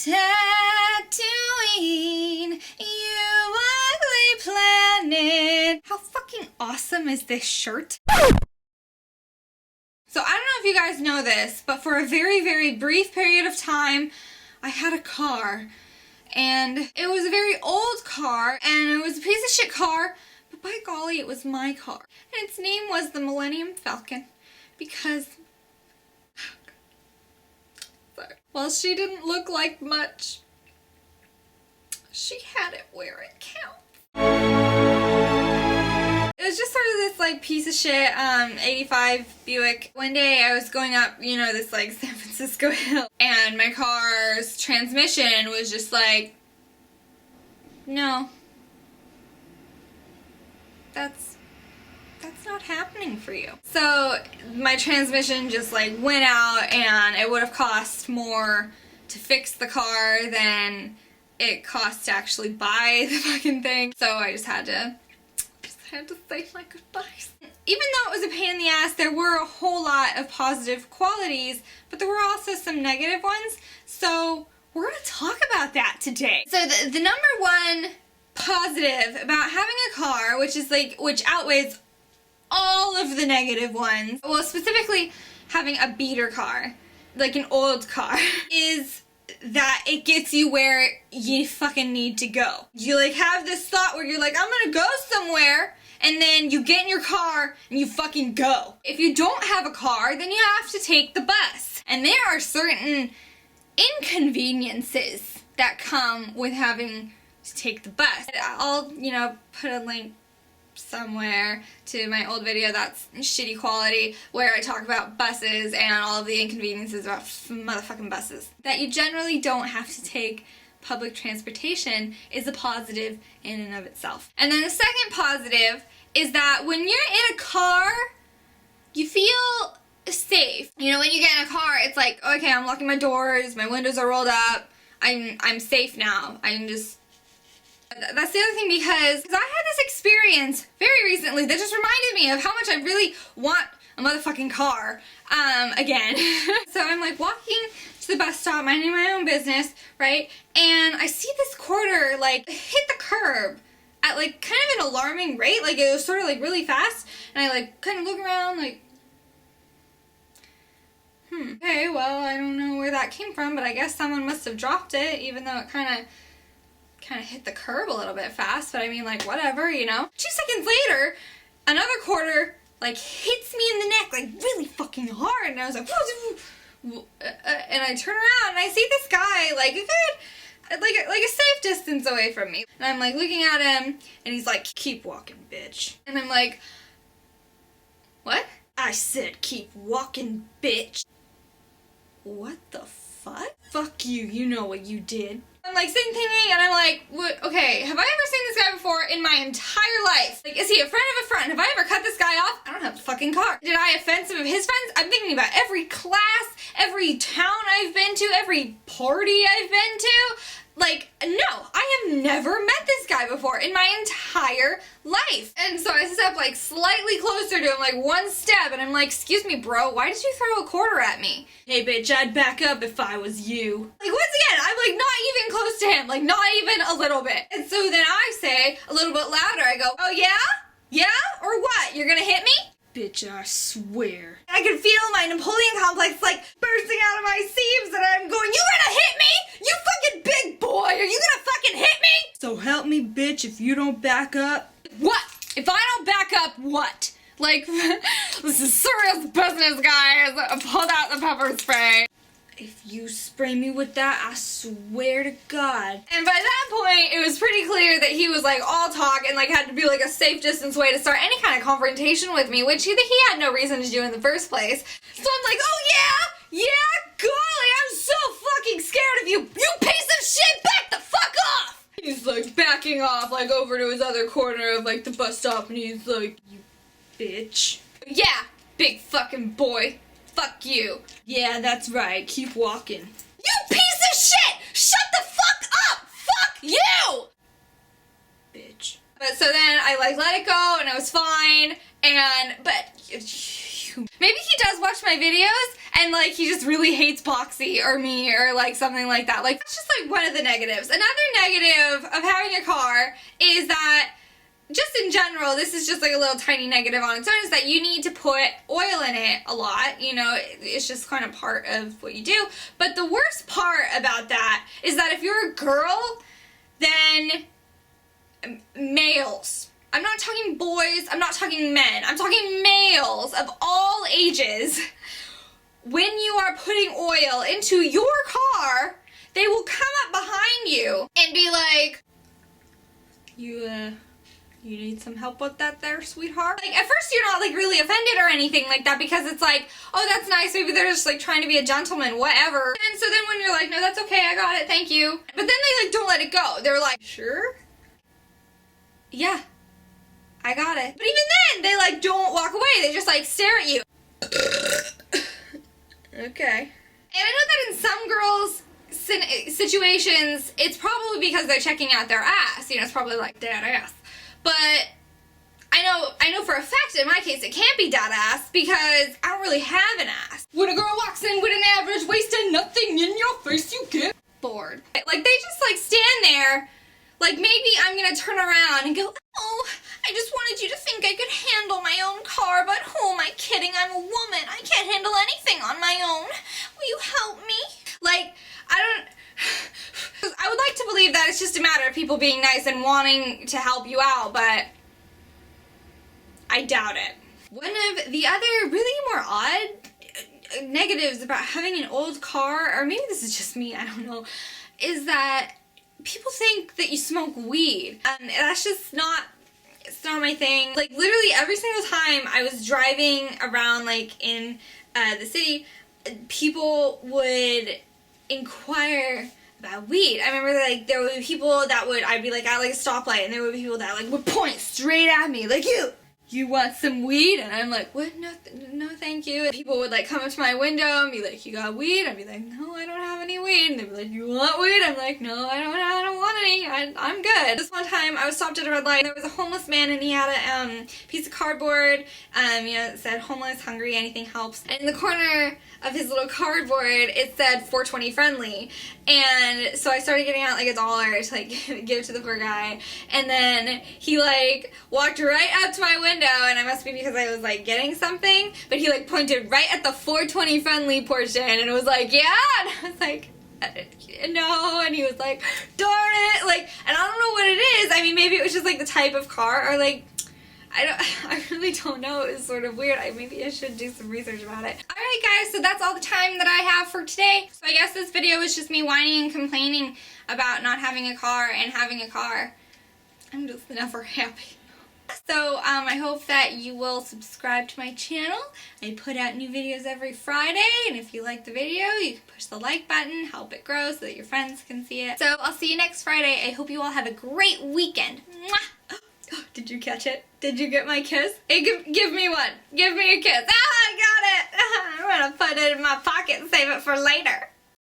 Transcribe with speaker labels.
Speaker 1: Tatooine, you ugly planet. How fucking awesome is this shirt? So I don't know if you guys know this, but for a very, very brief period of time, I had a car. And it was a very old car, and it was a piece of shit car, but by golly, it was my car. And its name was the Millennium Falcon, because, while she didn't look like much, she had it where it counts. It was just sort of this like piece of shit 85 Buick. One day I was going up, you know, this like San Francisco hill, and my car's transmission was just like, no, that's not happening for you. So my transmission just like went out, and it would have cost more to fix the car than it cost to actually buy the fucking thing. So I just had to say my goodbyes. Even though it was a pain in the ass, there were a whole lot of positive qualities, but there were also some negative ones. So we're gonna talk about that today. So the number one positive about having a car, which outweighs all of the negative ones, well, specifically having a beater car, like an old car, is that it gets you where you fucking need to go. You like have this thought where you're like, I'm gonna go somewhere, and then you get in your car and you fucking go. If you don't have a car, then you have to take the bus. And there are certain inconveniences that come with having to take the bus. I'll, you know, put a link somewhere to my old video that's shitty quality where I talk about buses and all of the inconveniences about motherfucking buses. That you generally don't have to take public transportation is a positive in and of itself. And then the second positive is that when you're in a car, you feel safe. You know, when you get in a car, it's like, okay, I'm locking my doors, my windows are rolled up, I'm safe now. That's the other thing, because I had this experience very recently that just reminded me of how much I really want a motherfucking car again. So I'm like walking to the bus stop, minding my own business, right? And I see this quarter like hit the curb at like kind of an alarming rate. Like it was sort of like really fast, and I like kind of look around like, okay, well, I don't know where that came from, but I guess someone must have dropped it, even though it kind of hit the curb a little bit fast, but I mean, like, whatever, you know? 2 seconds later, another quarter, like, hits me in the neck, like, really fucking hard, and I was like, and I turn around, and I see this guy, like, a safe distance away from me. And I'm, like, looking at him, and he's like, keep walking, bitch. And I'm like, what? I said, keep walking, bitch. What the fuck? Fuck you, you know what you did. I'm like sitting thinking, and I'm like, what? Okay, have I ever seen this guy before in my entire life? Like, is he a friend of a friend? Have I ever cut this guy off? I don't have a fucking car. Did I offend some of his friends? I'm thinking about every class, every town I've been to, every party I've been to. Like, no, I have never met this guy before in my entire life. And so I step like slightly closer to him, like one step, and I'm like, excuse me, bro, why did you throw a quarter at me? Hey, bitch, I'd back up if I was you. Like, once again, I'm like not even close to him, like not even a little bit. And so then I say a little bit louder, I go, oh yeah? Yeah? Or what? You're gonna hit me? Bitch, I swear. I can feel my Napoleon complex like bursting out of my seams, and I'm going, you gonna hit me? You fucking big boy, are you gonna fucking hit me? So help me, bitch, if you don't back up. What? If I don't back up, what? Like, this is serious business, guys. I pulled out the pepper spray. If you spray me with that, I swear to God. And by that point, it was pretty clear that he was like all talk and like had to be like a safe distance way to start any kind of confrontation with me, which he had no reason to do in the first place. So I'm like, oh yeah, golly, I'm so fucking scared of you, you piece of shit, back the fuck off! He's like backing off like over to his other corner of like the bus stop, and he's like, you bitch. Yeah, big fucking boy. Fuck you. Yeah, that's right. Keep walking. You piece of shit! Shut the fuck up! Fuck you! Bitch. But so then I like let it go and it was fine, but maybe he does watch my videos and like he just really hates Boxxy or me or like something like that. Like, that's just like one of the negatives. Another negative of having a car is that, just in general, this is just like a little tiny negative on its own, is that you need to put oil in it a lot. You know, it's just kind of part of what you do. But the worst part about that is that if you're a girl, then males, I'm not talking boys, I'm not talking men, I'm talking males of all ages, when you are putting oil into your car, they will come up behind you and be like, you need some help with that there, sweetheart? Like, at first you're not like really offended or anything like that, because it's like, oh, that's nice, maybe they're just like trying to be a gentleman, whatever. And so then when you're like, no, that's okay, I got it, thank you. But then they like don't let it go. They're like, sure? Yeah, I got it. But even then, they like don't walk away, they just like stare at you. Okay. And I know that in some girls' situations, it's probably because they're checking out their ass. You know, it's probably like dad ass. But I know for a fact in my case it can't be dad ass because I don't really have an ass. When a girl walks in with an average waist and nothing in your face, you get bored. Like, they just like stand there, like maybe I'm gonna turn around and go, oh, I just wanted you to think I could handle my own car, but who am I kidding? I'm a woman. I can't handle anything on my own. Will you help me? Like, I would like to believe that it's just a matter of people being nice and wanting to help you out, but I doubt it. One of the other really more odd negatives about having an old car, or maybe this is just me, I don't know, is that people think that you smoke weed. That's just not, it's not my thing. Like, literally every single time I was driving around, like, in the city, people would inquire about weed. I remember, like, there would be people that would, I'd be, like, at, like, a stoplight, and there would be people that, like, would point straight at me, like, you want some weed? And I'm like, what? No, thank you. And people would like come up to my window and be like, you got weed? I'd be like, no, I don't have any weed. And they'd be like, you want weed? I'm like, no, I don't want any. I'm good. This one time I was stopped at a red light. There was a homeless man and he had a piece of cardboard, you know, it said homeless, hungry, anything helps. And in the corner of his little cardboard, it said 420 friendly. And so I started getting out like $1 to like give to the poor guy. And then he like walked right up to my window, and it must be because I was like getting something, but he like pointed right at the 420 friendly portion, and it was like, yeah, and I was like, no, and he was like, darn it, like, and I don't know what it is. I mean, maybe it was just like the type of car, or like, I really don't know. It's sort of weird. Maybe I should do some research about it. Alright guys, so that's all the time that I have for today. So I guess this video was just me whining and complaining about not having a car and having a car. I'm just never happy. So I hope that you will subscribe to my channel. I put out new videos every Friday, and if you like the video, you can push the like button, help it grow so that your friends can see it. So I'll see you next Friday. I hope you all have a great weekend. Mwah! Oh, did you catch it? Did you get my kiss? Hey, give me one. Give me a kiss. Ah, I got it. I'm gonna put it in my pocket and save it for later.